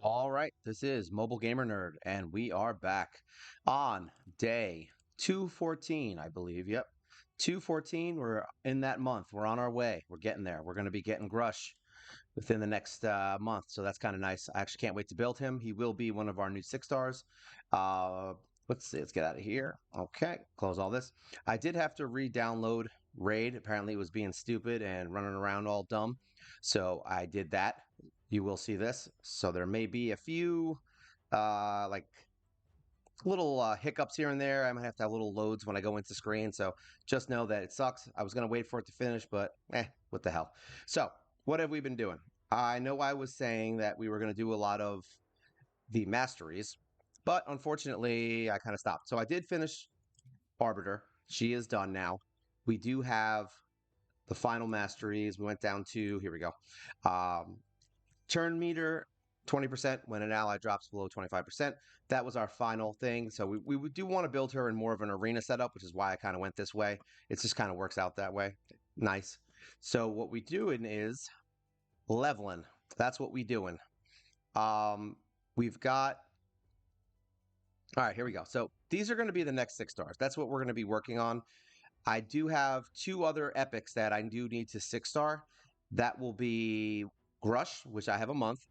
All right, this is Mobile Gamer Nerd, and we are back on day 214, I believe. Yep, 214. We're in that month. We're on our way. We're getting there. We're going to be getting Grush within the next month, so that's kind of nice. I actually can't wait to build him. He will be one of our new 6 stars. Uh, let's see. Let's get out of here. Okay, close all this. I did have to re-download Raid. Apparently, it was being stupid and running around all dumb, so I did that. You will see this. So there may be a few like little hiccups here and there. I might have to have little loads when I go into screen. So just know that it sucks. I was going to wait for it to finish, but what the hell. So what have we been doing? I know I was saying that we were going to do a lot of the masteries, but unfortunately I kind of stopped. So I did finish Arbiter. She is done now. We do have the final masteries. We went down to, here we go. Um, Turn meter 20% when an ally drops below 25%. That was our final thing. So we do want to build her in more of an arena setup, which is why I kind of went this way. It just kind of works out that way. Nice. So what we doing is leveling. That's what we doing. Um, we've got, all right, here we go. So these are going to be the next 6 stars. That's what we're going to be working on. I do have 2 other epics that I do need to 6 star. That will be Grush, which I have a month.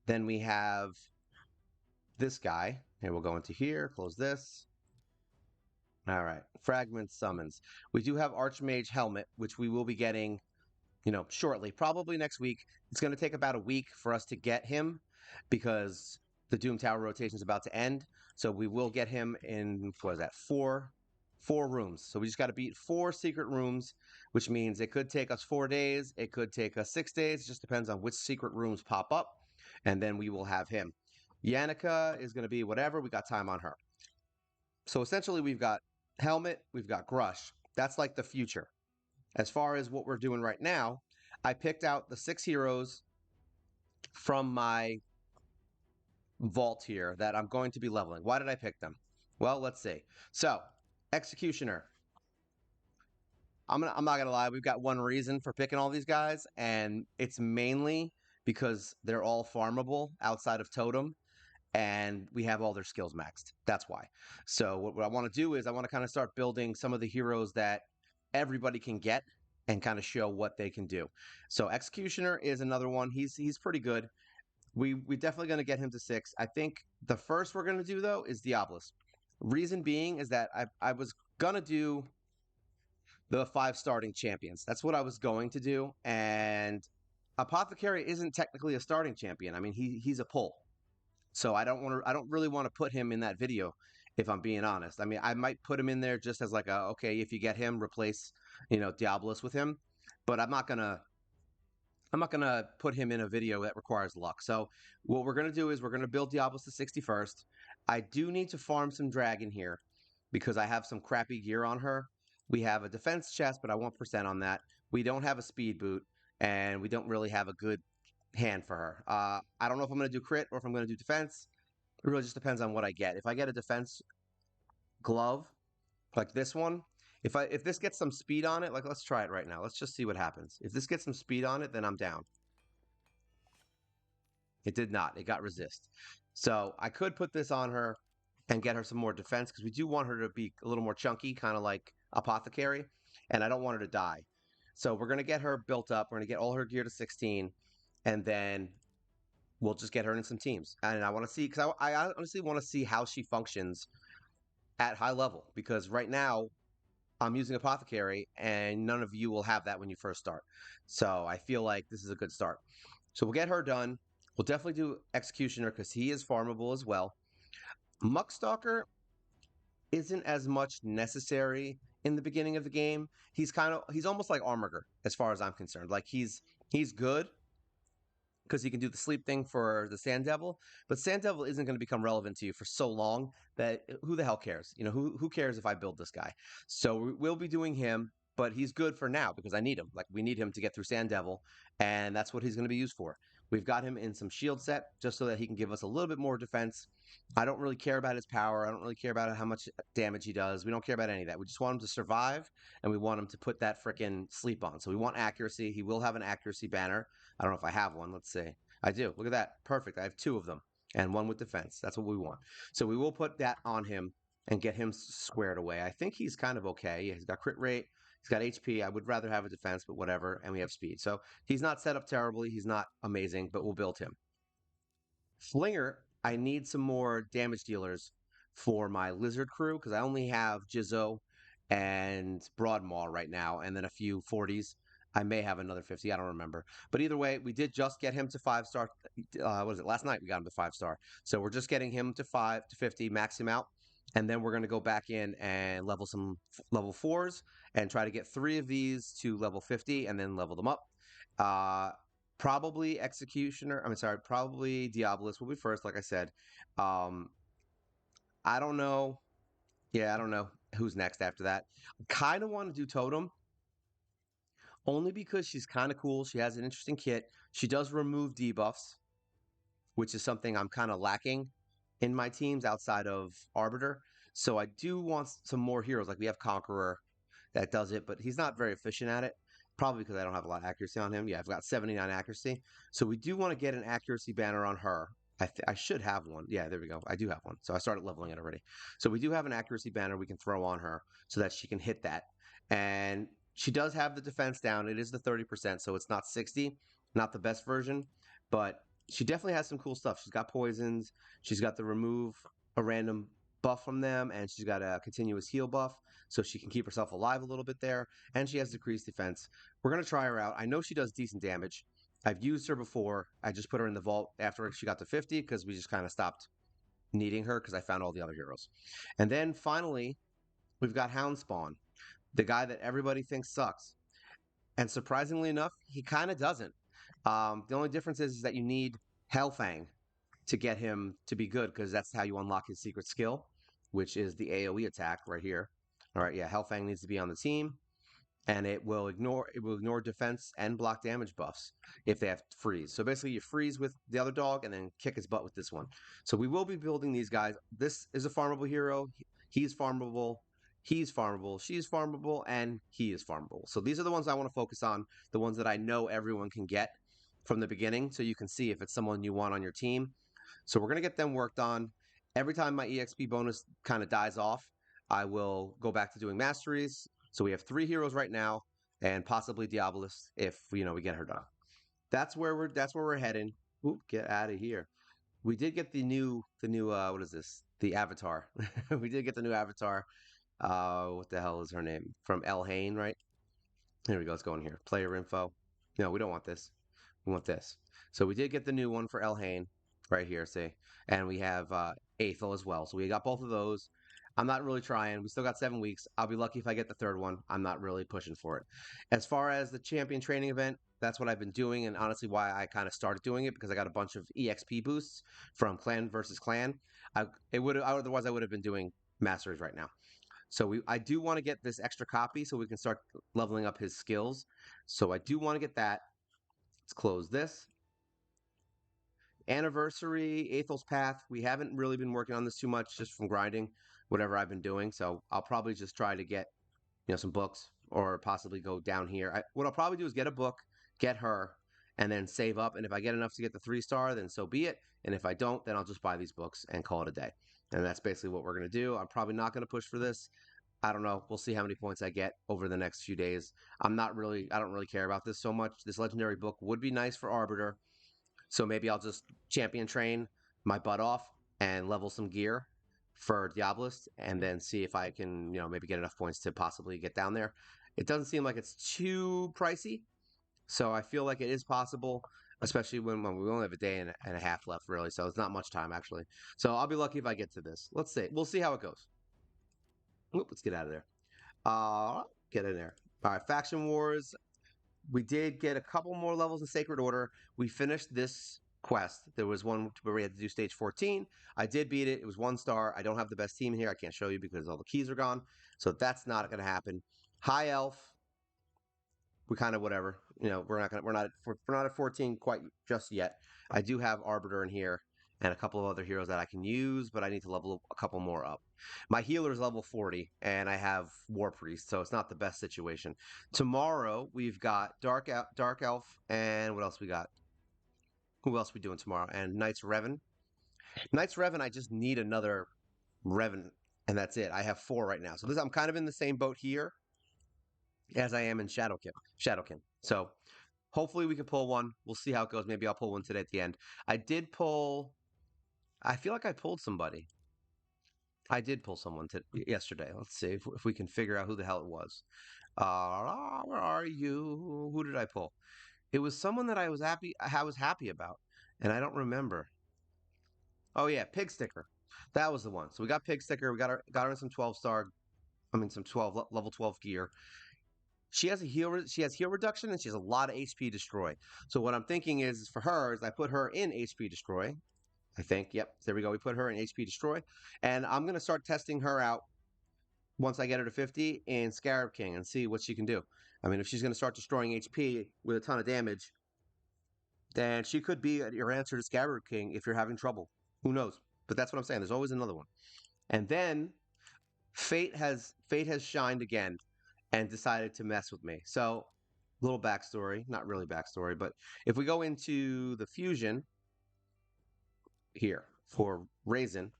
Then we have this guy. And we'll go into here, close this. All right, fragment summons. We do have Archmage Helmet, which we will be getting, shortly, probably next week. It's going to take about a week for us to get him because the Doom Tower rotation is about to end. So we will get him in, what is that, four rooms. So we just got to beat 4 secret rooms, which means it could take us 4 days. It could take us 6 days. It just depends on which secret rooms pop up. And then we will have him. Yannicka is going to be whatever. We got time on her. So essentially, we've got Helmet, we've got Grush. That's like the future. As far as what we're doing right now, I picked out the 6 heroes from my vault here that I'm going to be leveling. Why did I pick them? Well, let's see. So, Executioner. I'm not gonna lie. We've got one reason for picking all these guys, and it's mainly because they're all farmable outside of Totem, and we have all their skills maxed. That's why. So what I want to do is I want to kind of start building some of the heroes that everybody can get and kind of show what they can do. So Executioner is another one. He's pretty good. We definitely going to get him to 6. I think the first we're going to do though is Diablos. Reason being is that I was gonna do the 5 starting champions. That's what I was going to do, and Apothecary isn't technically a starting champion. I mean, he's a pull. So I don't really want to put him in that video if I'm being honest. I mean, I might put him in there just as like a okay, if you get him, replace, Diablos with him, but I'm not gonna put him in a video that requires luck. So what we're gonna do is we're gonna build Diablos to 61st. I do need to farm some dragon here because I have some crappy gear on her. We have a defense chest, but I want percent on that. We don't have a speed boot, and we don't really have a good hand for her. I don't know if I'm going to do crit or if I'm going to do defense. It really just depends on what I get. If I get a defense glove like this one, if this gets some speed on it, like let's try it right now. Let's just see what happens. If this gets some speed on it, then I'm down. It did not. It got resist. So I could put this on her and get her some more defense because we do want her to be a little more chunky, kind of like Apothecary, and I don't want her to die. So we're going to get her built up. We're going to get all her gear to 16, and then we'll just get her in some teams. And I want to see, because I honestly want to see how she functions at high level, because right now I'm using Apothecary, and none of you will have that when you first start. So I feel like this is a good start. So we'll get her done. We'll definitely do Executioner because he is farmable as well. Muckstalker isn't as much necessary in the beginning of the game. He's almost like Armiger as far as I'm concerned. Like he's good because he can do the sleep thing for the Sand Devil, but Sand Devil isn't going to become relevant to you for so long that who the hell cares? Who cares if I build this guy? So we'll be doing him, but he's good for now because I need him. Like we need him to get through Sand Devil, and that's what he's going to be used for. We've got him in some shield set just so that he can give us a little bit more defense. I don't really care about his power. I don't really care about how much damage he does. We don't care about any of that. We just want him to survive, and we want him to put that freaking sleep on. So we want accuracy. He will have an accuracy banner. I don't know if I have one. Let's see. I do. Look at that. Perfect. I have two of them and one with defense. That's what we want. So we will put that on him and get him squared away. I think he's kind of okay. Yeah, he's got crit rate. He's got HP. I would rather have a defense, but whatever. And we have speed. So he's not set up terribly. He's not amazing, but we'll build him. Flinger, I need some more damage dealers for my lizard crew because I only have Jizzo and Broadmaw right now, and then a few 40s. I may have another 50. I don't remember. But either way, we did just get him to 5 star. What was it? Last night we got him to 5 star. So we're just getting him to 50, max him out. And then we're going to go back in and level some level fours and try to get three of these to level 50 and then level them up. Uh, Probably Executioner. I mean, sorry, probably Diabolus will be first, like I said. Um, I don't know. Yeah, I don't know who's next after that. Kind of want to do Totem only because she's kind of cool. She has an interesting kit. She does remove debuffs, which is something I'm kind of lacking in my teams outside of Arbiter. So I do want some more heroes. Like we have Conqueror that does it, but he's not very efficient at it. Probably because I don't have a lot of accuracy on him. Yeah, I've got 79 accuracy. So we do want to get an accuracy banner on her. I should have one. Yeah, there we go. I do have one. So I started leveling it already. So we do have an accuracy banner we can throw on her so that she can hit that. And she does have the defense down. It is the 30%, so it's not 60, not the best version, but she definitely has some cool stuff. She's got poisons. She's got the remove a random buff from them, and she's got a continuous heal buff, so she can keep herself alive a little bit there. And she has decreased defense. We're gonna try her out. I know she does decent damage. I've used her before. I just put her in the vault after she got to 50 because we just kind of stopped needing her because I found all the other heroes. And then finally, we've got Houndspawn, the guy that everybody thinks sucks. And surprisingly enough, he kind of doesn't. The only difference is that you need Hellfang to get him to be good because that's how you unlock his secret skill, which is the AoE attack right here. All right, yeah, Hellfang needs to be on the team, and it will ignore defense and block damage buffs if they have freeze. So basically, you freeze with the other dog and then kick his butt with this one. So we will be building these guys. This is a farmable hero. He's farmable. He's farmable. She's farmable, and he is farmable. So these are the ones I want to focus on. The ones that I know everyone can get from the beginning, so you can see if it's someone you want on your team. So we're going to get them worked on. Every time my EXP bonus kind of dies off, I will go back to doing masteries. So we have 3 heroes right now, and possibly Diabolus if we get her done. That's where we're heading. Oop, get out of here. We did get the new what is this? The avatar. We did get the new avatar. What the hell is her name? From El Hain, right? Here we go. Let's go in here. Player info. No, we don't want this. We want this. So we did get the new one for El Hain right here, see? And we have Aethel as well. So we got both of those. I'm not really trying. We still got 7 weeks. I'll be lucky if I get the third one. I'm not really pushing for it. As far as the champion training event, that's what I've been doing, and honestly, why I kind of started doing it because I got a bunch of EXP boosts from clan versus clan. Otherwise I would have been doing masters right now. So I do want to get this extra copy so we can start leveling up his skills. So I do want to get that. Let's close this. Anniversary, Aethel's Path. We haven't really been working on this too much just from grinding, whatever I've been doing. So I'll probably just try to get some books or possibly go down here. What I'll probably do is get a book, get her, and then save up. And if I get enough to get the 3 star, then so be it. And if I don't, then I'll just buy these books and call it a day. And that's basically what we're going to do. I'm probably not going to push for this. I don't know. We'll see how many points I get over the next few days. I don't really care about this so much. This legendary book would be nice for Arbiter. So maybe I'll just champion train my butt off and level some gear for Diabolist and then see if I can, maybe get enough points to possibly get down there. It doesn't seem like it's too pricey. So I feel like it is possible, especially when we only have a day and a half left, really. So it's not much time, actually. So I'll be lucky if I get to this. Let's see. We'll see how it goes. Oop, let's get out of there. Get in there. All right, Faction Wars. We did get a couple more levels in Sacred Order. We finished this quest. There was one where we had to do stage 14. I did beat it. It was 1 star. I don't have the best team here. I can't show you because all the keys are gone. So that's not going to happen. High Elf. We kind of whatever. We're not at 14 quite just yet. I do have Arbiter in here and a couple of other heroes that I can use, but I need to level a couple more up. My healer is level 40, and I have War Priest, so it's not the best situation. Tomorrow we've got Dark Elf, and what else we got? Who else we doing tomorrow? And Knights Revan. Knights Revan, I just need another Revan, and that's it. I have four right now. So I'm kind of in the same boat here as I am in Shadowkin. Shadowkin. So hopefully we can pull one. We'll see how it goes. Maybe I'll pull one today at the end. I did pull. I feel like I pulled somebody. I did pull someone yesterday. Let's see if we can figure out who the hell it was. Where are you? Who did I pull? It was someone that I was happy about, and I don't remember. Oh yeah, Pig Sticker. That was the one. So we got Pig Sticker. We got her in some 12 star. I mean, some level 12 gear. She has a heal. She has heal reduction, and she has a lot of HP destroy. So what I'm thinking is for her is I put her in HP destroy. I think. Yep. There we go. We put her in HP destroy, and I'm gonna start testing her out once I get her to 50 in Scarab King and see what she can do. I mean, if she's gonna start destroying HP with a ton of damage, then she could be your answer to Scarab King if you're having trouble. Who knows? But that's what I'm saying. There's always another one. And then Fate has shined again and decided to mess with me. So, little backstory, not really backstory, but if we go into the fusion here for Raisin,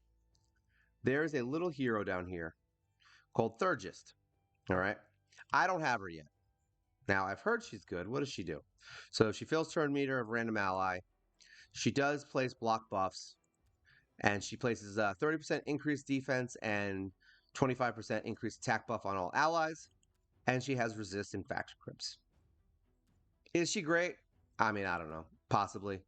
there is a little hero down here called Thurgist. All right. I don't have her yet. Now, I've heard she's good. What does she do? So, she fills turn meter of random ally. She does place block buffs, and she places a 30% increased defense and 25% increased attack buff on all allies. And she has resist in faction crypts. Is she great? I mean, I don't know. Possibly.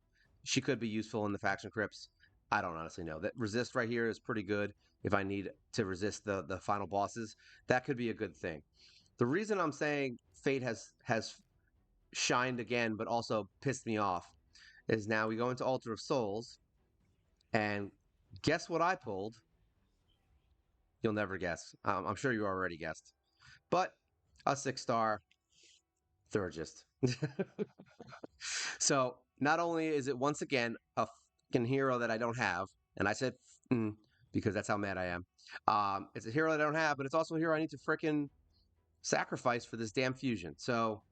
She could be useful in the faction crypts. I don't honestly know. That resist right here is pretty good if I need to resist the final bosses. That could be a good thing. The reason I'm saying Fate has shined again, but also pissed me off, is now we go into Altar of Souls, and guess what I pulled? You'll never guess. I'm sure you already guessed. But a 6 star Thurgist. So not only is it once again a fucking hero that I don't have, and I said because that's how mad I am. It's a hero that I don't have, but it's also a hero I need to freaking sacrifice for this damn fusion. So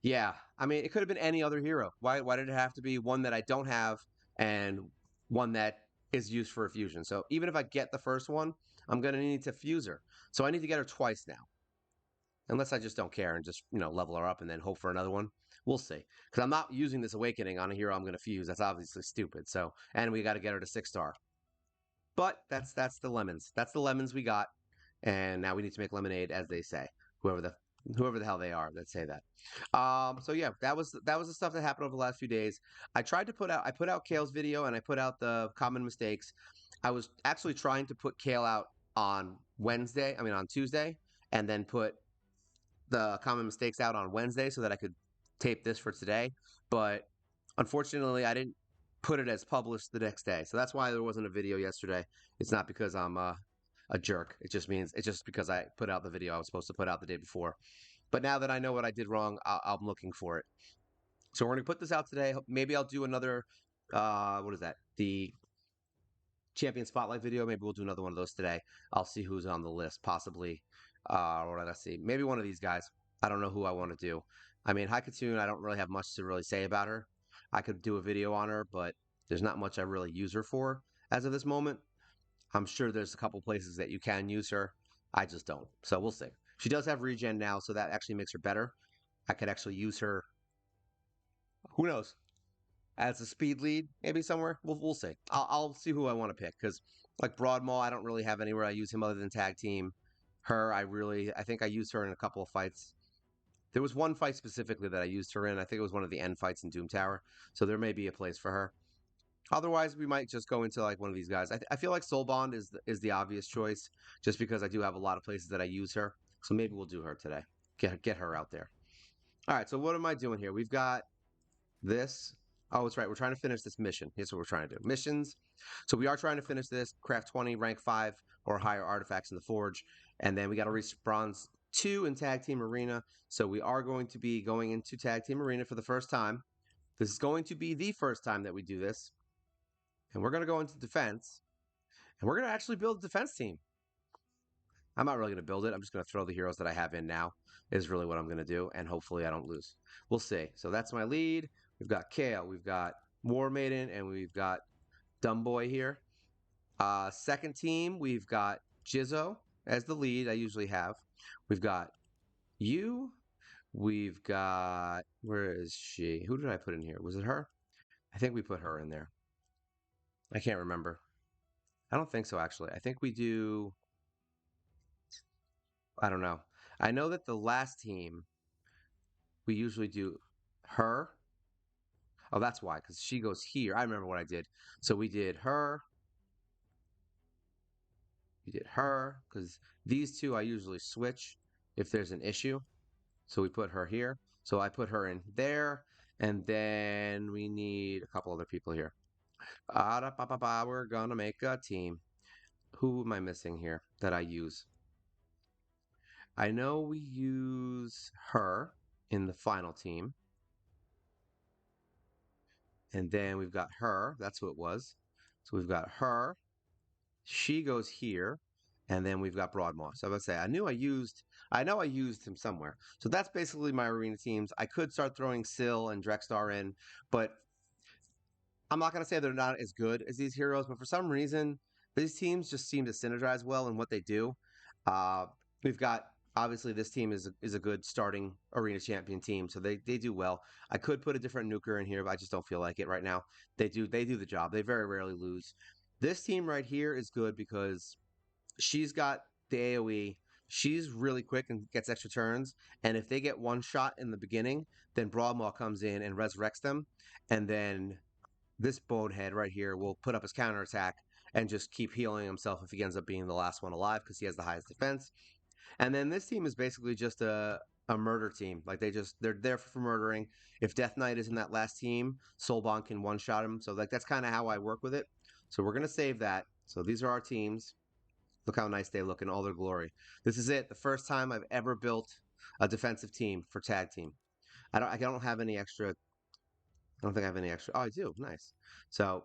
yeah, I mean it could have been any other hero. Why did it have to be one that I don't have and one that is used for a fusion? So even if I get the first one, I'm gonna need to fuse her. So I need to get her twice now. Unless I just don't care and just, level her up and then hope for another one. We'll see. Because I'm not using this awakening on a hero I'm going to fuse. That's obviously stupid. So, and we got to get her to 6 star. But that's the lemons. That's the lemons we got. And now we need to make lemonade, as they say. Whoever the hell they are that say that. So yeah, that was the stuff that happened over the last few days. I put out Kale's video and I put out the common mistakes. I was actually trying to put Kale out on on Tuesday, and then put the common mistakes out on Wednesday so that I could tape this for today. But unfortunately, I didn't put it as published the next day. So that's why there wasn't a video yesterday. It's not because I'm a jerk. It's just because I put out the video I was supposed to put out the day before. But now that I know what I did wrong, I'm looking for it. So we're going to put this out today. Maybe I'll do another, what is that? The champion spotlight video. Maybe we'll do another one of those today. I'll see who's on the list. Possibly, let's see. Maybe one of these guys. I don't know who I want to do. I mean, Haikatune, I don't really have much to really say about her. I could do a video on her, but there's not much I really use her for as of this moment. I'm sure there's a couple places that you can use her. I just don't. So we'll see. She does have regen now, so that actually makes her better. I could actually use her. Who knows? As a speed lead, maybe somewhere. We'll see. I'll see who I want to pick because like Broadmaw, I don't really have anywhere I use him other than tag team. Her, I think I used her in a couple of fights. There was one fight specifically that I used her in. I think it was one of the end fights in Doom Tower. So there may be a place for her. Otherwise, we might just go into like one of these guys. I feel like Soul Bond is the obvious choice, just because I do have a lot of places that I use her. So maybe we'll do her today. Get her out there. All right. So what am I doing here? We've got this. Oh, it's right. We're trying to finish this mission. Here's what we're trying to do. Missions. So we are trying to finish this. Craft 20, rank 5 or higher artifacts in the Forge. And then we got to reach bronze 2 in Tag Team Arena. So we are going to be going into Tag Team Arena for the first time. This is going to be the first time that we do this. And we're going to go into defense. And we're going to actually build a defense team. I'm not really going to build it. I'm just going to throw the heroes that I have in now is really what I'm going to do. And hopefully I don't lose. We'll see. So that's my lead. We've got Kale. We've got War Maiden, and we've got Dumb Boy here. Second team, we've got Jizzo as the lead. I usually have. We've got you. We've got where is she? Who did I put in here? Was it her? I think we put her in there. I can't remember. I don't think so actually. I think we do. I don't know. I know that the last team we usually do her. Oh, that's why, because she goes here. I remember what I did. So we did her. We did her because these two I usually switch if there's an issue. So we put her here. So I put her in there. And then we need a couple other people here. We're going to make a team. Who am I missing here that I use? I know we use her in the final team. And then we've got her. That's who it was. So we've got her. She goes here. And then we've got Broadmoor. So I would say I know I used him somewhere. So that's basically my arena teams. I could start throwing Syl and Drexstar in, but I'm not going to say they're not as good as these heroes, but for some reason, these teams just seem to synergize well in what they do. Uh, we've got obviously this team is a good starting arena champion team, so they do well. I could put a different nuker in here, but I just don't feel like it right now. They do the job. They very rarely lose. This team right here is good because she's got the AoE. She's really quick and gets extra turns. And if they get one shot in the beginning, then Broadmaw comes in and resurrects them. And then this bonehead right here will put up his counterattack and just keep healing himself if he ends up being the last one alive because he has the highest defense. And then this team is basically just a murder team. Like they're there for murdering. If Death Knight is in that last team, Soulbond can one shot him. So like that's kind of how I work with it. So we're gonna save that. So these are our teams. Look how nice they look in all their glory. This is it. The first time I've ever built a defensive team for tag team. I don't have any extra. I don't think I have any extra. Oh, I do. Nice. So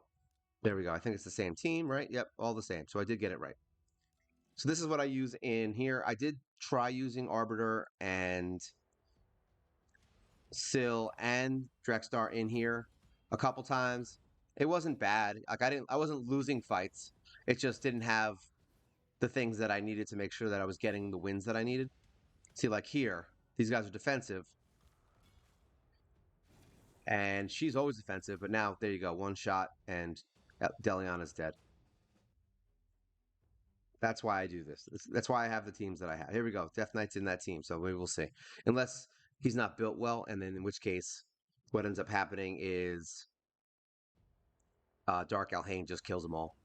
there we go. I think it's the same team, right? Yep, all the same. So I did get it right. So this is what I use in here. I did try using Arbiter and Syl and Drexstar in here a couple times. It wasn't bad. Like I wasn't losing fights. It just didn't have the things that I needed to make sure that I was getting the wins that I needed. See, like here, these guys are defensive, and she's always defensive. But now, there you go, one shot, and Deliana's dead. That's why I do this. That's why I have the teams that I have. Here we go. Death Knight's in that team, so maybe we'll see. Unless he's not built well, and then in which case, what ends up happening is Dark Alhain just kills them all.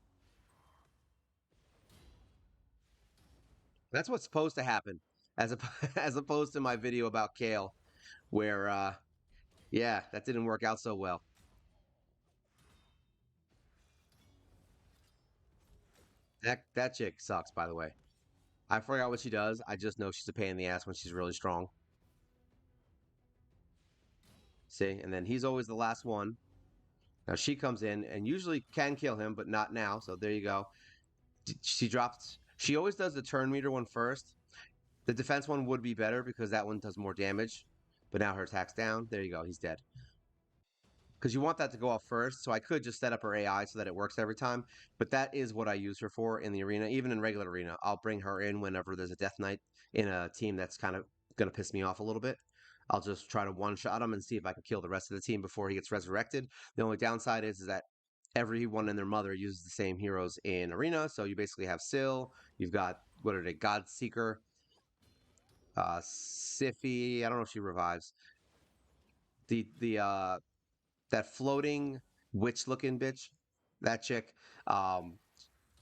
That's what's supposed to happen, as a, as opposed to my video about Kale, where yeah, that didn't work out so well. That chick sucks, by the way. I forgot what she does. I just know she's a pain in the ass when she's really strong. See, and then he's always the last one. Now she comes in and usually can kill him, but not now. So there you go. She drops. She always does the turn meter one first. The defense one would be better because that one does more damage. But now her attack's down. There you go. He's dead. Because you want that to go off first. So I could just set up her AI so that it works every time. But that is what I use her for in the arena. Even in regular arena, I'll bring her in whenever there's a Death Knight in a team that's kind of going to piss me off a little bit. I'll just try to one-shot him and see if I can kill the rest of the team before he gets resurrected. The only downside is that everyone and their mother uses the same heroes in arena. So you basically have Syl. You've got, what are they, Godseeker, Sify. I don't know if she revives. The that floating witch looking bitch, that chick. Um,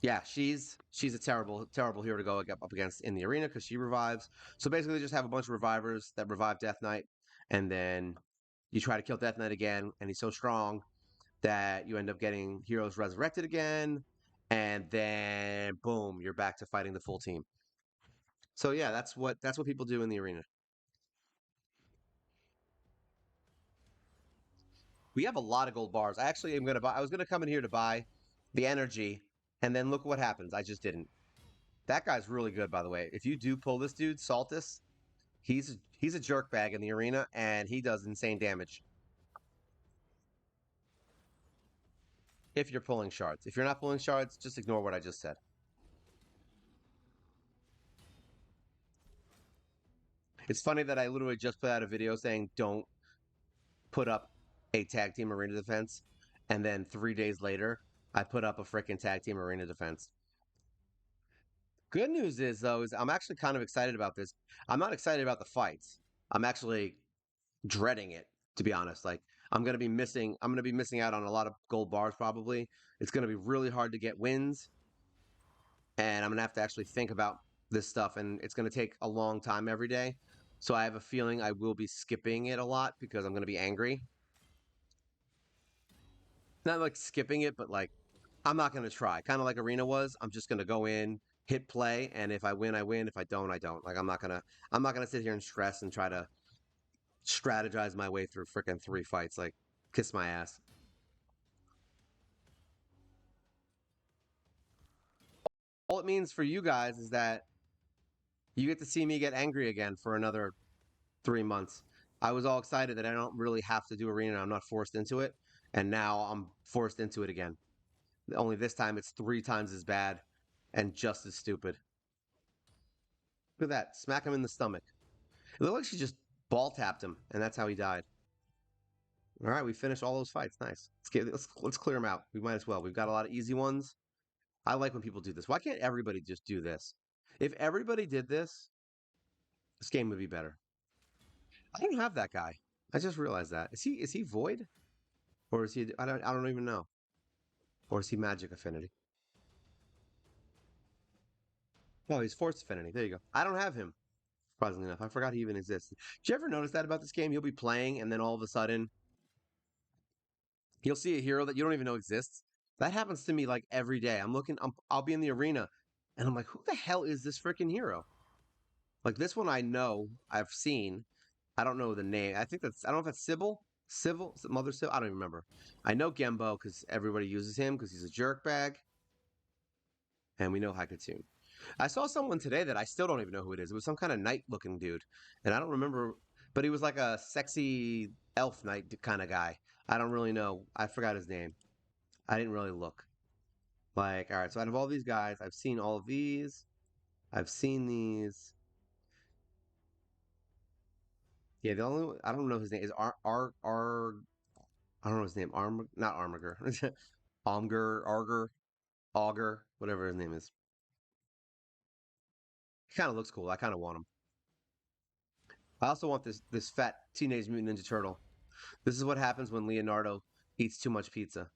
yeah, she's a terrible hero to go up against in the arena because she revives. So basically, just have a bunch of revivers that revive Death Knight, and then you try to kill Death Knight again, and he's so strong that you end up getting heroes resurrected again, and then boom, you're back to fighting the full team. So yeah, that's what people do in the arena. We have a lot of gold bars. I actually am gonna buy. I was gonna come in here to buy the energy, and then look what happens. I just didn't. That guy's really good, by the way. If you do pull this dude, Saltus, he's a jerk bag in the arena, and he does insane damage. if you're pulling shards. If you're not pulling shards, just ignore what I just said. It's funny that I literally just put out a video saying don't put up a tag team arena defense, and then 3 days later, I put up a freaking tag team arena defense. Good news is though, is I'm actually kind of excited about this. I'm not excited about the fights. I'm actually dreading it, to be honest. Like I'm gonna be missing out on a lot of gold bars probably. It's gonna be really hard to get wins, and I'm gonna have to actually think about this stuff, and it's gonna take a long time every day. So I have a feeling I will be skipping it a lot because I'm gonna be angry. Not like skipping it, but like I'm not gonna try. Kind of like Arena was. I'm just gonna go in, hit play, and if I win, I win. If I don't, I don't. Like I'm not gonna sit here and stress and try to strategize my way through freaking 3 fights. Like kiss my ass. All it means for you guys is that you get to see me get angry again for another 3 months. I was all excited that I don't really have to do Arena. I'm not forced into it, and now I'm forced into it again. Only this time it's 3 times as bad and just as stupid. Look at that. Smack him in the stomach. It looked like she just ball tapped him, and that's how he died. All right, we finished all those fights. Nice. Let's clear them out. We might as well. We've got a lot of easy ones. I like when people do this. Why can't everybody just do this? If everybody did this game would be better. I don't have that guy. I just realized that. Is he void? Or is he I don't even know. Or is he magic affinity? No, he's force affinity. There you go. I don't have him. Surprisingly enough. I forgot he even exists. Did you ever notice that about this game? You'll be playing and then all of a sudden you'll see a hero that you don't even know exists. That happens to me like every day. I'll be in the arena and I'm like, who the hell is this freaking hero? Like this one I know, I've seen. I don't know the name. I don't know if that's Sybil, Mother Sybil. I don't even remember. I know Gembo because everybody uses him because he's a jerk bag, and we know Haikatune. I saw someone today that I still don't even know who it is. It was some kind of knight looking dude, and I don't remember, but he was like a sexy elf knight kind of guy. I don't really know. I forgot his name. I didn't really look. Like, all right, so out of all these guys, I've seen all of these. I've seen these. Yeah, the only I don't know his name is I don't know his name. Not Armiger. Augur, whatever his name is. He kind of looks cool. I kind of want him. I also want this fat Teenage Mutant Ninja Turtle. This is what happens when Leonardo eats too much pizza.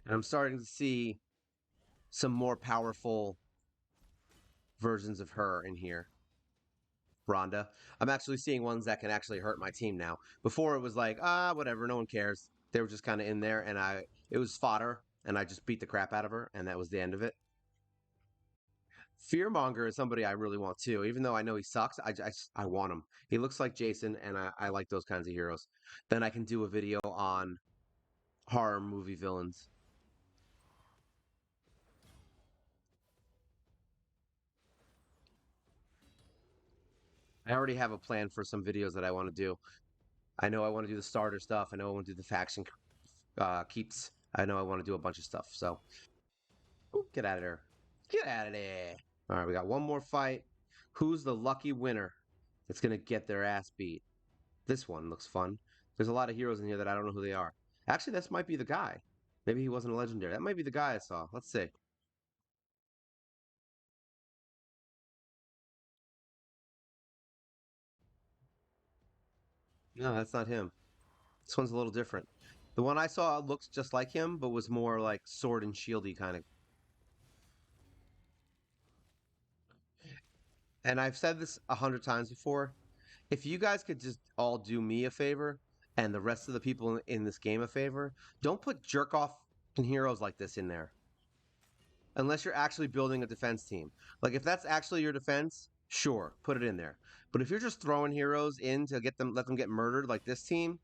And I'm starting to see some more powerful versions of her in here. Rhonda. I'm actually seeing ones that can actually hurt my team now. Before it was like, whatever, no one cares. They were just kind of in there, and it was fodder, and I just beat the crap out of her, and that was the end of it. Fearmonger is somebody I really want too. Even though I know he sucks, I want him. He looks like Jason, and I like those kinds of heroes. Then I can do a video on horror movie villains. I already have a plan for some videos that I want to do. I know I want to do the starter stuff. I know I want to do the faction keeps. I know I want to do a bunch of stuff. So ooh, get out of there. Get out of there. All right, we got one more fight. Who's the lucky winner that's going to get their ass beat? This one looks fun. There's a lot of heroes in here that I don't know who they are. Actually, this might be the guy. Maybe he wasn't a legendary. That might be the guy I saw. Let's see. No, that's not him. This one's a little different. The one I saw looks just like him, but was more like sword and shieldy kind of. And I've said this 100 times before. If you guys could just all do me a favor and the rest of the people in this game a favor, don't put jerk off heroes like this in there unless you're actually building a defense team. Like if that's actually your defense, sure, put it in there. But if you're just throwing heroes in to let them get murdered like this team,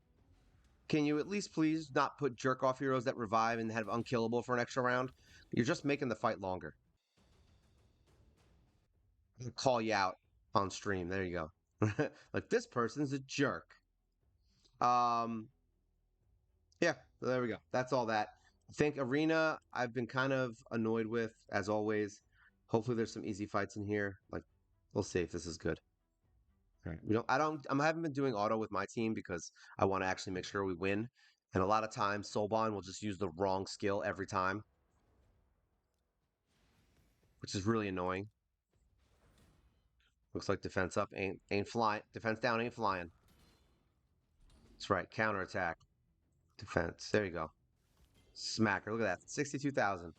can you at least please not put jerk off heroes that revive and have unkillable for an extra round? You're just making the fight longer. I'll call you out on stream. There you go. Like this person's a jerk. Um, yeah, so there we go. That's all that. I think Arena, I've been kind of annoyed with, as always. Hopefully there's some easy fights in here. Like, we'll see if this is good. All right. I haven't been doing auto with my team because I want to actually make sure we win. And a lot of times Soulbon will just use the wrong skill every time, which is really annoying. Looks like defense up ain't flying. Defense down ain't flying. That's right. Counterattack. Defense. There you go. Smacker. Look at that. 62,000.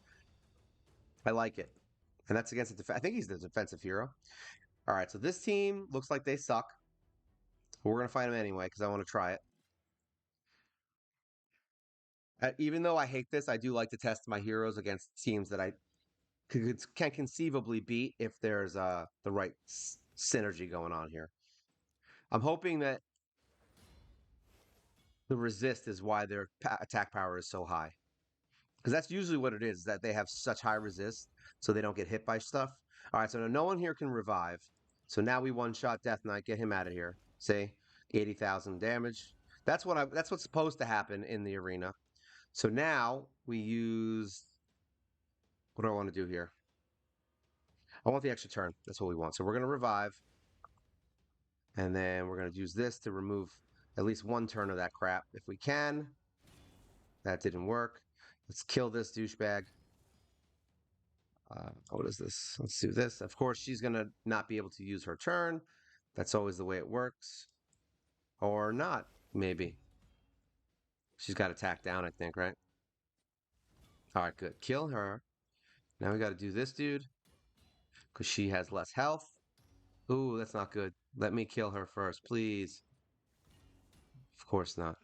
I like it. And that's against a I think he's the defensive hero. All right. So this team looks like they suck. But we're going to fight them anyway because I want to try it. Even though I hate this, I do like to test my heroes against teams that I can conceivably beat if there's the right synergy going on here. I'm hoping that the resist is why their attack power is so high. Because that's usually what it is, that they have such high resist, so they don't get hit by stuff. All right, so no one here can revive. So now we one-shot Death Knight, get him out of here. Say 80,000 damage. That's what's supposed to happen in the arena. So now we use, what do I want to do here? I want the extra turn. That's what we want. So we're going to revive. And then we're going to use this to remove at least one turn of that crap if we can. That didn't work. Let's kill this douchebag. What is this? Let's do this. Of course, she's going to not be able to use her turn. That's always the way it works. Or not, maybe. She's got attack down, I think, right? All right, good. Kill her. Now we got to do this dude because she has less health. Ooh, that's not good. Let me kill her first, please. Of course not.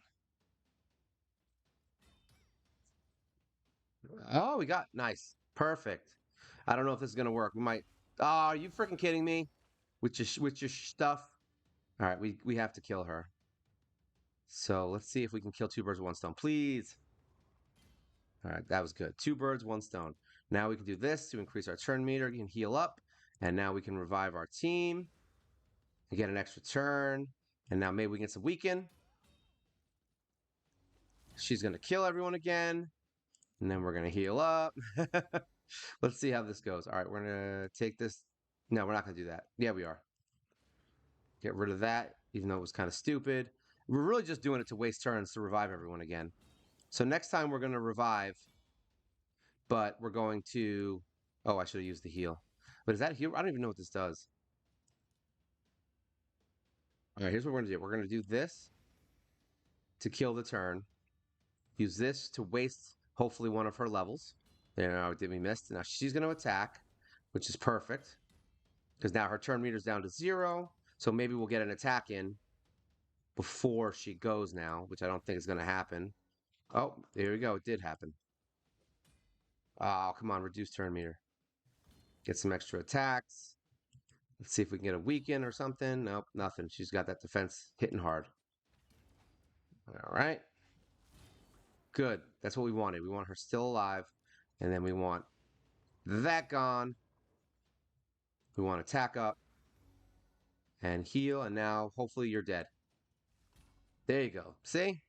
Oh, we got nice. Perfect. I don't know if this is going to work. We might. Oh, are you freaking kidding me? With your stuff. All right, we have to kill her. So let's see if we can kill two birds with one stone, please. All right, that was good. Two birds, one stone. Now we can do this to increase our turn meter. You can heal up, and now we can revive our team and get an extra turn. And now maybe we can get some weaken. She's gonna kill everyone again, and then we're gonna heal up. Let's see how this goes. All right, we're gonna take this. No, we're not gonna do that. Yeah, we are. Get rid of that, even though it was kind of stupid. We're really just doing it to waste turns to revive everyone again. So next time we're going to revive, but we're going to... Oh, I should have used the heal. But is that heal? I don't even know what this does. All right, here's what we're going to do. We're going to do this to kill the turn. Use this to waste, hopefully, one of her levels. There, did we miss? Now she's going to attack, which is perfect. Because now her turn meter's down to 0. So maybe we'll get an attack in before she goes now, which I don't think is going to happen. Oh, there we go. It did happen. Oh, come on. Reduce turn meter. Get some extra attacks. Let's see if we can get a weaken or something. Nope, nothing. She's got that defense hitting hard. All right. Good. That's what we wanted. We want her still alive. And then we want that gone. We want attack up and heal. And now hopefully you're dead. There you go. See?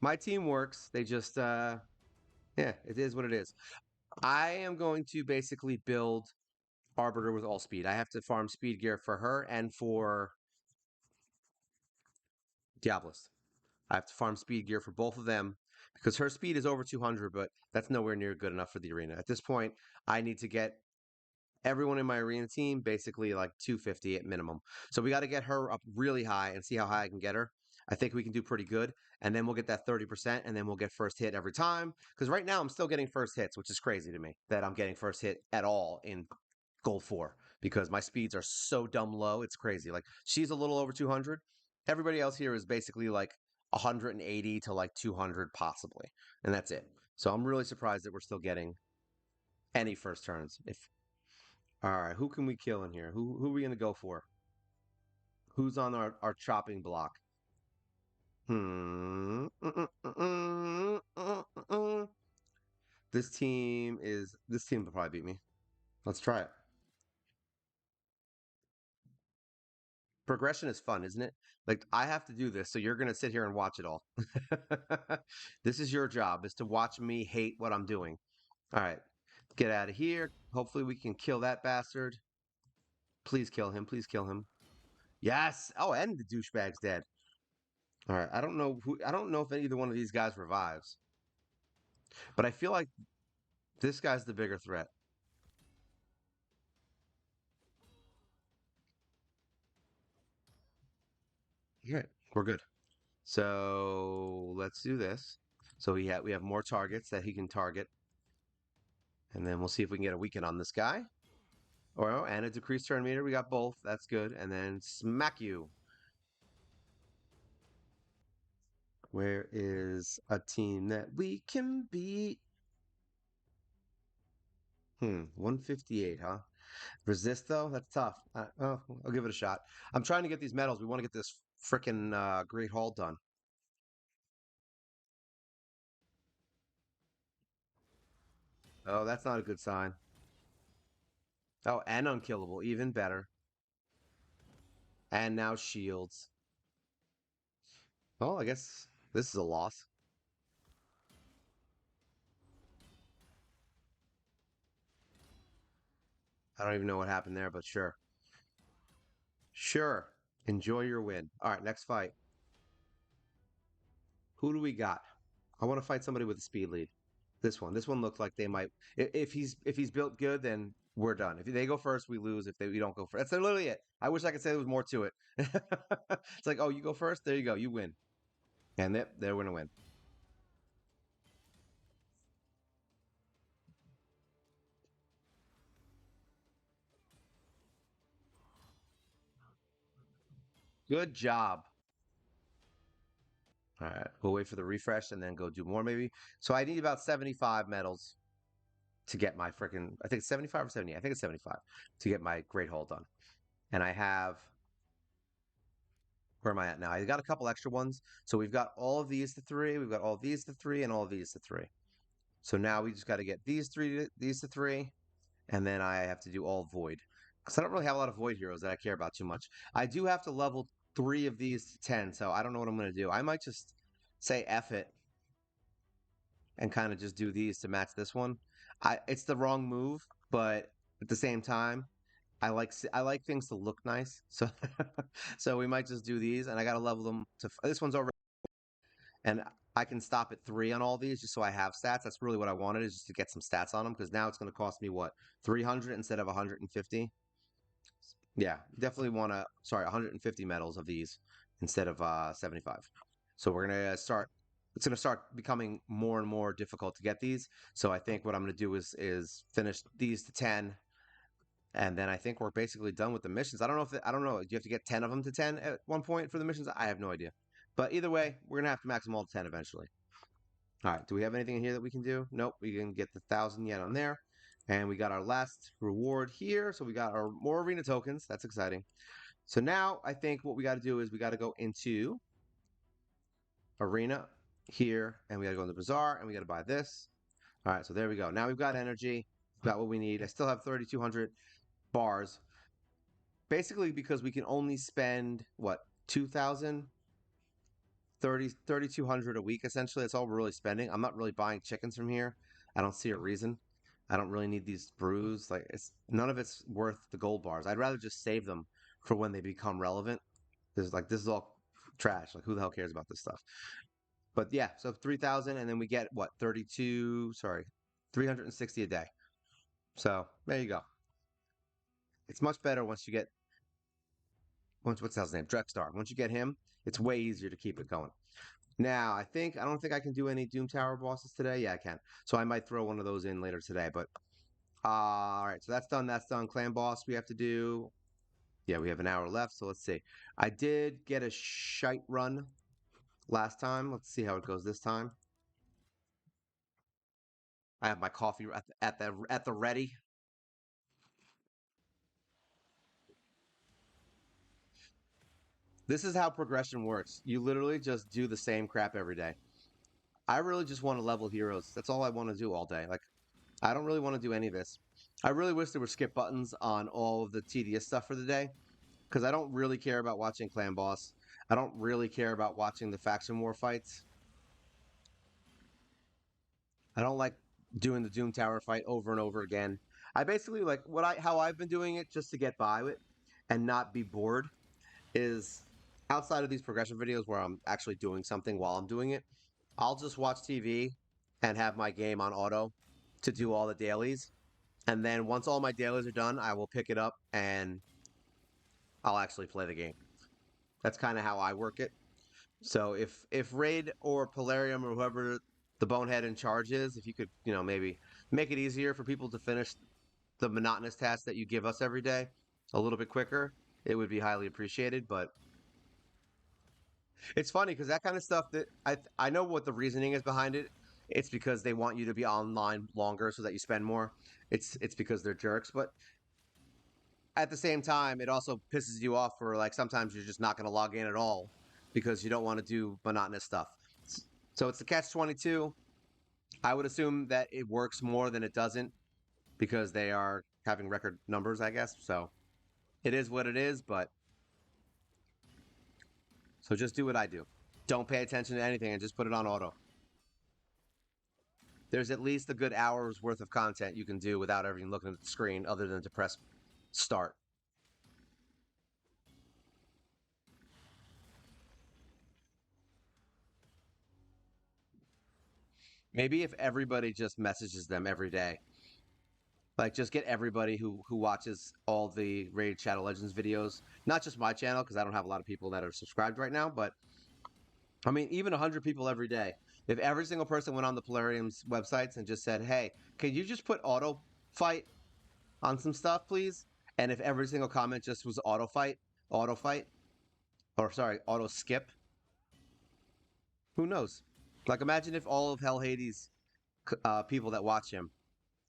My team works. They just, yeah, it is what it is. I am going to basically build Arbiter with all speed. I have to farm speed gear for her and for Diabolist. I have to farm speed gear for both of them because her speed is over 200, but that's nowhere near good enough for the arena. At this point, I need to get everyone in my arena team basically like 250 at minimum. So we got to get her up really high and see how high I can get her. I think we can do pretty good. And then we'll get that 30%, and then we'll get first hit every time. Because right now I'm still getting first hits, which is crazy to me that I'm getting first hit at all in Gold 4 because my speeds are so dumb low. It's crazy. Like she's a little over 200. Everybody else here is basically like 180 to like 200 possibly. And that's it. So I'm really surprised that we're still getting any first turns. If All right, who can we kill in here? Who are we going to go for? Who's on our chopping block? Hmm. This team will probably beat me. Let's try it. Progression is fun, isn't it? Like I have to do this, so you're gonna sit here and watch it all. This is your job, is to watch me hate what I'm doing. All right, get out of here. Hopefully we can kill that bastard. Please kill him. Please kill him. Yes. Oh, and the douchebag's dead. All right. I don't know who. I don't know if either one of these guys revives, but I feel like this guy's the bigger threat. All right, we're good. So let's do this. So we have more targets that he can target, and then we'll see if we can get a weaken on this guy. Or and a decreased turn meter. We got both. That's good. And then smack you. Where is a team that we can beat? 158, huh? Resist though? That's tough. Oh, I'll give it a shot. I'm trying to get these medals. We want to get this freaking Great Hall done. Oh, that's not a good sign. Oh, and unkillable, even better. And now shields. Oh, I guess this is a loss. I don't even know what happened there, but sure. Sure. Enjoy your win. All right, next fight. Who do we got? I want to fight somebody with a speed lead. This one. This one looks like they might. If he's built good, then we're done. If they go first, we lose. If we don't go first, that's literally it. I wish I could say there was more to it. It's like, oh, you go first. There you go. You win, and they're gonna win. Good job. All right, we'll wait for the refresh and then go do more maybe. So I need about 75 medals to get my freaking. I think it's 75 or 70. I think it's 75 to get my great hole done. And I have where am I at now? I got a couple extra ones. So we've got all of these to three. We've got all of these to three and all of these to three. So now we just got to get these to three, and then I have to do all void because I don't really have a lot of void heroes that I care about too much. I do have to level three of these to 10, so I don't know what I'm going to do. I might just say F it and kind of just do these to match this one. It's the wrong move, but at the same time, I like things to look nice. So so we might just do these, and I got to level them to this one's over, and I can stop at three on all these just so I have stats. That's really what I wanted, is just to get some stats on them, because now it's going to cost me what, 300 instead of 150. Yeah, definitely want to. Sorry, 150 medals of these instead of 75. So we're gonna start. It's gonna start becoming more and more difficult to get these. So I think what I'm gonna do is finish these to 10, and then I think we're basically done with the missions. I don't know. Do you have to get 10 of them to 10 at one point for the missions? I have no idea. But either way, we're gonna have to max them all to 10 eventually. All right. Do we have anything in here that we can do? Nope. We can get the 1,000 yen on there. And we got our last reward here. So we got our more arena tokens. That's exciting. So now I think what we got to do is we got to go into arena here, and we got to go in the bazaar, and we got to buy this. All right. So there we go. Now we've got energy. We've got what we need. I still have 3,200 bars. Basically because we can only spend, what, 2,000? 3,200 a week, essentially. That's all we're really spending. I'm not really buying chickens from here. I don't see a reason. I don't really need these brews. Like, it's none of it's worth the gold bars. I'd rather just save them for when they become relevant. This is all trash. Like, who the hell cares about this stuff? But yeah, so 3,000, and then we get what, 32, sorry, 360 a day. So there you go. It's much better once you get what's his name? Drexstar. Once you get him, it's way easier to keep it going. Now, I don't think I can do any Doom Tower bosses today. Yeah, I can. So I might throw one of those in later today. But all right, so that's done. That's done. Clan boss we have to do. Yeah, we have an hour left. So let's see. I did get a shite run last time. Let's see how it goes this time. I have my coffee at the ready. This is how progression works. You literally just do the same crap every day. I really just want to level heroes. That's all I want to do all day. Like, I don't really want to do any of this. I really wish there were skip buttons on all of the tedious stuff for the day. because I don't really care about watching Clan Boss. I don't really care about watching the faction war fights. I don't like doing the Doom Tower fight over and over again. I basically like what I how I've been doing it just to get by with and not be bored is outside of these progression videos where I'm actually doing something while I'm doing it. I'll just watch TV and have my game on auto to do all the dailies. And then once all my dailies are done, I will pick it up and I'll actually play the game. That's kind of how I work it. So if Raid or Polarium or whoever the bonehead in charge is, if you could, maybe make it easier for people to finish the monotonous tasks that you give us every day a little bit quicker, it would be highly appreciated. But it's funny because that kind of stuff that I know what the reasoning is behind it. It's because they want you to be online longer so that you spend more. It's because they're jerks, but at the same time, it also pisses you off for like sometimes you're just not going to log in at all because you don't want to do monotonous stuff. So it's the catch 22. I would assume that it works more than it doesn't because they are having record numbers, I guess. So it is what it is, but so just do what I do. Don't pay attention to anything and just put it on auto. There's at least a good hour's worth of content you can do without ever even looking at the screen other than to press start. Maybe if everybody just messages them every day, like just get everybody who watches all the Raid Shadow Legends videos, not just my channel because I don't have a lot of people that are subscribed right now, but I mean even 100 people every day. If every single person went on the Polarium's websites and just said, "Hey, can you just put auto fight on some stuff, please?" And if every single comment just was auto fight, or sorry, auto skip, who knows? Like imagine if all of Hell Hades people that watch him,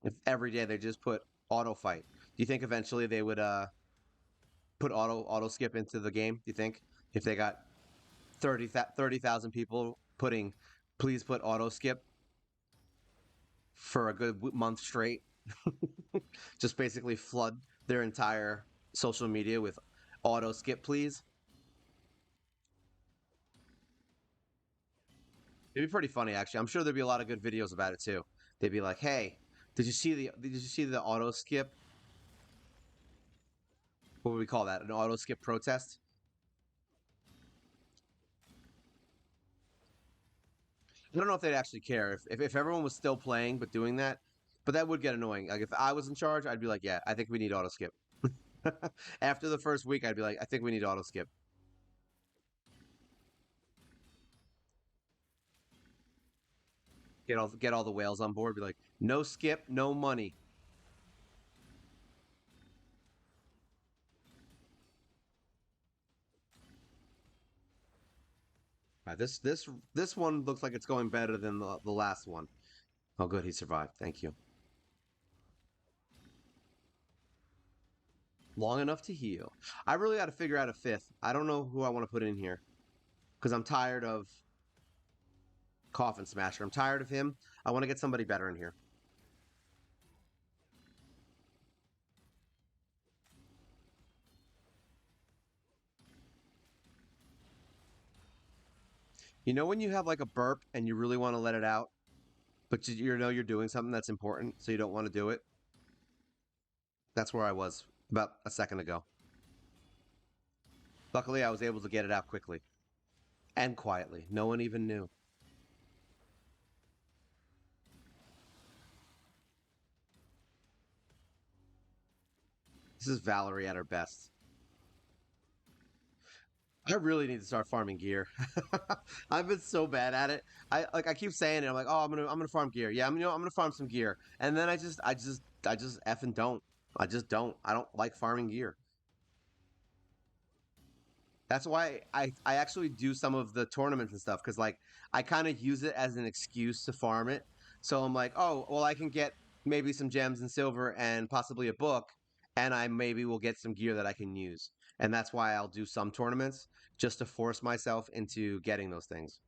if every day they just put auto fight. Do you think eventually they would put auto skip into the game? Do you think if they got 30,000 people putting please put auto skip for a good month straight, just basically flood their entire social media with auto skip, please? It'd be pretty funny actually. I'm sure there'd be a lot of good videos about it too. They'd be like, "Hey, did you see the auto skip? What would we call that? An auto skip protest?" I don't know if they'd actually care if everyone was still playing but doing that, but that would get annoying. Like if I was in charge, I'd be like, yeah, I think we need auto skip. After the first week, I'd be like, I think we need auto skip. Get all the whales on board. Be like, no skip, no money. This one looks like it's going better than the last one. Oh, good, he survived. Thank you. Long enough to heal. I really got to figure out a fifth. I don't know who I want to put in here because I'm tired of Coffin Smasher. I'm tired of him. I want to get somebody better in here. You know when you have like a burp and you really want to let it out, but you know you're doing something that's important, so you don't want to do it? That's where I was about a second ago. Luckily, I was able to get it out quickly and quietly. No one even knew. This is Valerie at her best. I really need to start farming gear. I've been so bad at it. I keep saying it. I'm like, oh, I'm gonna farm gear. Yeah, I'm gonna farm some gear, and then I just effing don't. I just don't. I don't like farming gear. That's why I actually do some of the tournaments and stuff because like I kind of use it as an excuse to farm it. So I'm like, oh, well, I can get maybe some gems and silver and possibly a book, and I maybe will get some gear that I can use. And that's why I'll do some tournaments just to force myself into getting those things.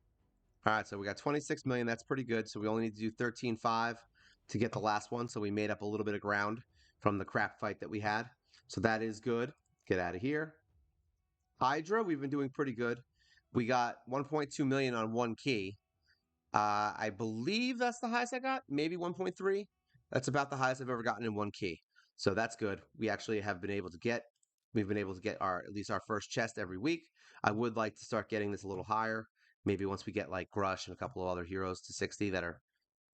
All right, so we got 26 million. That's pretty good. So we only need to do 13.5 to get the last one. So we made up a little bit of ground from the crap fight that we had. So that is good. Get out of here. Hydra, we've been doing pretty good. We got 1.2 million on one key. I believe that's the highest I got, maybe 1.3. That's about the highest I've ever gotten in one key. So that's good. We actually have been able to get we've been able to get our at least our first chest every week. I would like to start getting this a little higher. Maybe once we get like Grush and a couple of other heroes to 60 that are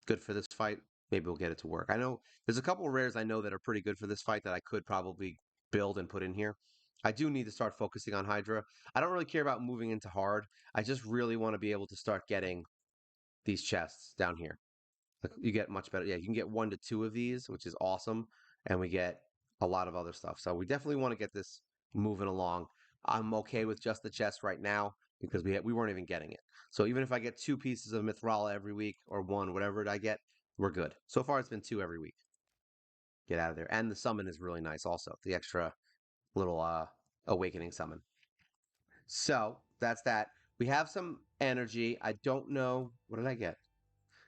good for this fight, maybe we'll get it to work. I know there's a couple of rares I know that are pretty good for this fight that I could probably build and put in here. I do need to start focusing on Hydra. I don't really care about moving into hard. I just really want to be able to start getting these chests down here. Like, you get much better. Yeah, you can get 1 to 2 of these, which is awesome, and we get a lot of other stuff. So we definitely want to get this moving along. I'm okay with just the chest right now because we weren't even getting it. So even if I get 2 pieces of Mithrala every week or one, whatever I get, we're good. So far, it's been 2 every week. Get out of there. And the summon is really nice also. The extra little awakening summon. So that's that. We have some energy. I don't know. What did I get?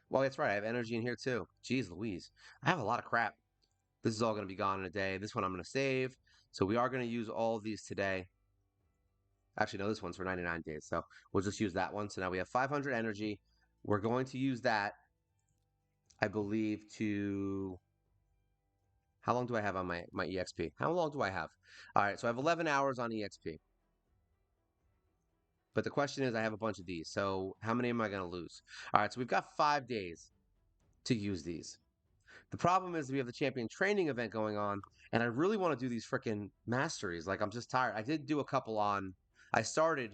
Well, that's right. I have energy in here too. Jeez Louise. I have a lot of crap. This is all going to be gone in a day. This one I'm going to save. So we are going to use all of these today. Actually, no, this one's for 99 days. So we'll just use that one. So now we have 500 energy. We're going to use that, I believe, to... How long do I have on my EXP? How long do I have? All right, so I have 11 hours on EXP. But the question is, I have a bunch of these. So how many am I going to lose? All right, so we've got 5 days to use these. The problem is we have the champion training event going on, and I really want to do these freaking masteries. Like, I'm just tired. I did do a couple on... I started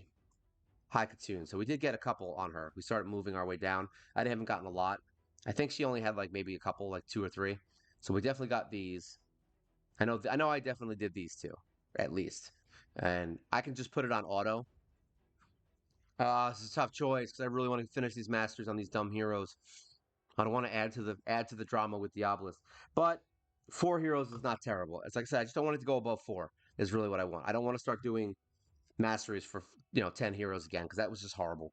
High Katoon, so we did get a couple on her. We started moving our way down. I haven't gotten a lot. I think she only had like maybe a couple, like 2 or 3. So we definitely got these. I know I definitely did these 2, at least. And I can just put it on auto. This is a tough choice because I really want to finish these masters on these dumb heroes. I don't want to add to the drama with Diabolus, but 4 heroes is not terrible. It's like I said, I just don't want it to go above 4. Is really what I want. I don't want to start doing masteries for 10 heroes again because that was just horrible.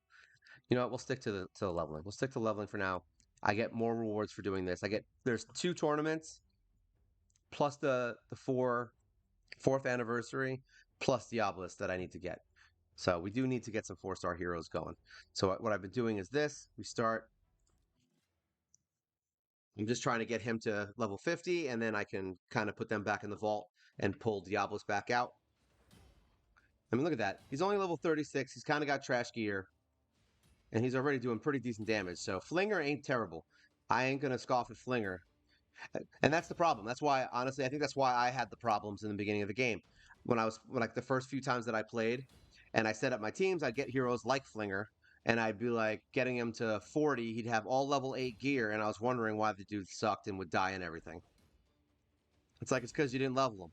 You know what? We'll stick to the leveling. We'll stick to leveling for now. I get more rewards for doing this. There's 2 tournaments plus the fourth anniversary plus Diabolus that I need to get. So we do need to get some 4-star heroes going. So what I've been doing is this. I'm just trying to get him to level 50, and then I can kind of put them back in the vault and pull Diabolus back out. I mean, look at that. He's only level 36. He's kind of got trash gear, and he's already doing pretty decent damage. So Flinger ain't terrible. I ain't going to scoff at Flinger. And that's the problem. That's why, honestly, I think that's why I had the problems in the beginning of the game. When like the first few times that I played and I set up my teams, I'd get heroes like Flinger, and I'd be like getting him to 40. He'd have all level 8 gear, and I was wondering why the dude sucked and would die and everything. It's like it's because you didn't level him.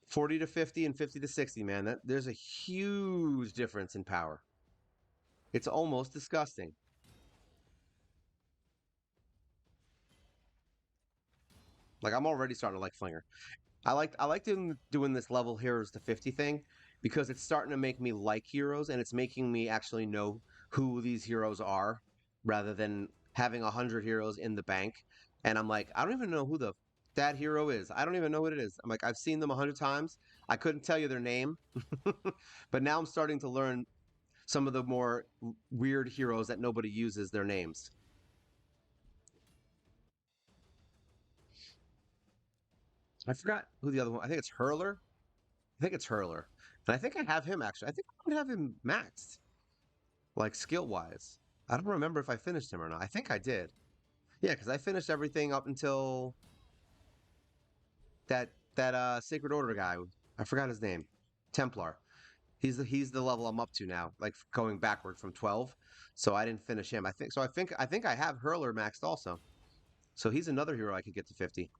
40 to 50 and 50 to 60, man. There's a huge difference in power. It's almost disgusting. Like, I'm already starting to like Flinger. I like doing this level heroes to 50 thing because it's starting to make me like heroes, and it's making me actually know who these heroes are rather than having 100 heroes in the bank. And I'm like, I don't even know who that hero is. I don't even know what it is. I'm like, I've seen them 100 times. I couldn't tell you their name, but now I'm starting to learn some of the more weird heroes that nobody uses their names. I forgot who the other one. I think it's Hurler. I think it's Hurler. And I think I have him actually. I think I would have him maxed, like skill wise. I don't remember if I finished him or not. I think I did. Yeah, because I finished everything up until that Sacred Order guy. I forgot his name. Templar. He's the level I'm up to now, like going backward from 12. So I didn't finish him. I think I have Hurler maxed also. So he's another hero I could get to 50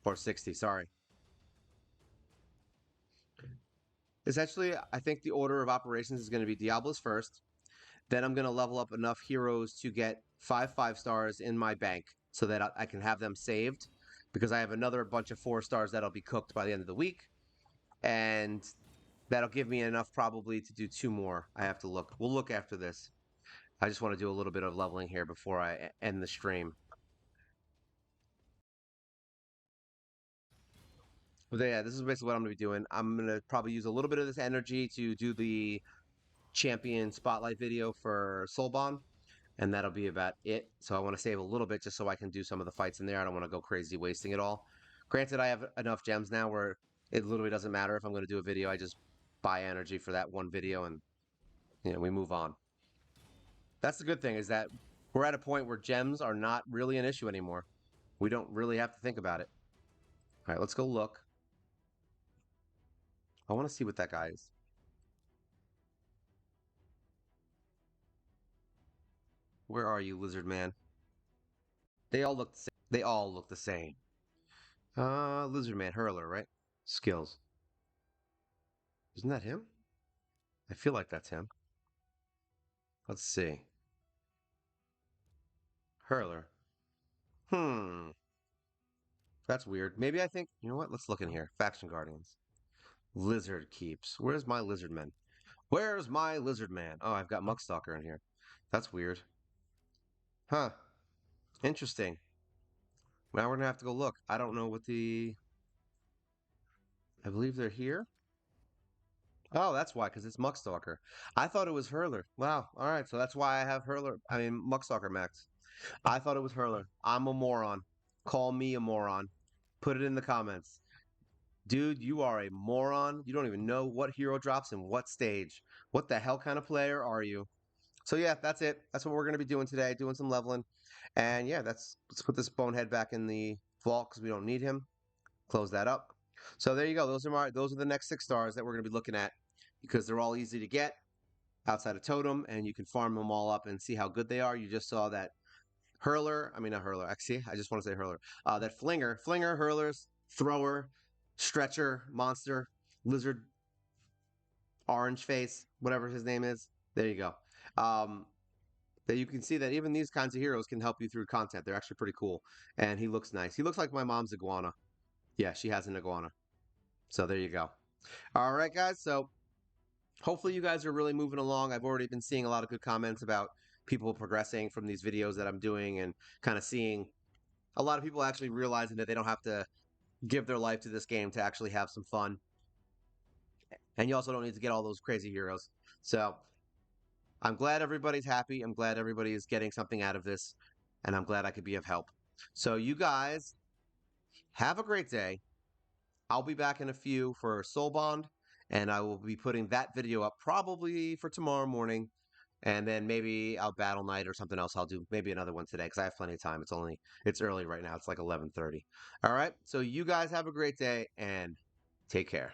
or 60. Sorry. Essentially, I think the order of operations is going to be Diablos first. Then I'm going to level up enough heroes to get 5 5-stars in my bank so that I can have them saved because I have another bunch of 4 stars that'll be cooked by the end of the week. And that'll give me enough probably to do 2 more. I have to look. We'll look after this. I just want to do a little bit of leveling here before I end the stream. But yeah, this is basically what I'm gonna be doing. I'm gonna probably use a little bit of this energy to do the champion spotlight video for Soulbon, and that'll be about it. So I want to save a little bit just so I can do some of the fights in there. I don't want to go crazy wasting it all. Granted, I have enough gems now where it literally doesn't matter if I'm going to do a video. I just buy energy for that one video, and we move on. That's the good thing is that we're at a point where gems are not really an issue anymore. We don't really have to think about it. All right, let's go look. I want to see what that guy is. Where are you, lizard man? They all look the same. They all look the same. Lizard man, hurler, right? Skills. Isn't that him? I feel like that's him. Let's see. Hurler. Hmm. That's weird. Maybe I think, you know what? Let's look in here. Faction Guardians. Lizard Keeps. Where's my lizard man? Where's my lizard man? Oh, I've got Muckstalker in here. That's weird. Huh. Interesting. Now we're gonna have to go look. I don't know what the. I believe they're here. Oh, that's why, because it's Muckstalker. I thought it was Hurler. Wow. All right, so that's why I have Hurler. I mean, Muckstalker Max. I thought it was Hurler. I'm a moron. Call me a moron. Put it in the comments. Dude, you are a moron. You don't even know what hero drops in what stage. What the hell kind of player are you? So yeah, that's it. That's what we're gonna be doing today, doing some leveling. And yeah, let's put this bonehead back in the vault because we don't need him. Close that up. So there you go. Those are the next 6 stars that we're gonna be looking at because they're all easy to get outside of Totem, and you can farm them all up and see how good they are. You just saw that hurler. I mean, not hurler. Actually, I just want to say hurler. That flinger, hurlers, thrower, stretcher, monster, lizard, orange face, whatever his name is. There you go. Um, that you can see that even these kinds of heroes can help you through content. They're actually pretty cool. And he looks nice. He looks like my mom's iguana. Yeah, she has an iguana. So there you go. All right, guys. So hopefully you guys are really moving along. I've already been seeing a lot of good comments about people progressing from these videos that I'm doing and kind of seeing a lot of people actually realizing that they don't have to give their life to this game to actually have some fun. And you also don't need to get all those crazy heroes. So I'm glad everybody's happy. I'm glad everybody is getting something out of this. And I'm glad I could be of help. So you guys have a great day. I'll be back in a few for Soul Bond. And I will be putting that video up probably for tomorrow morning. And then maybe I'll battle night or something else. I'll do maybe another one today because I have plenty of time. It's early right now. It's like 11:30. All right. So you guys have a great day and take care.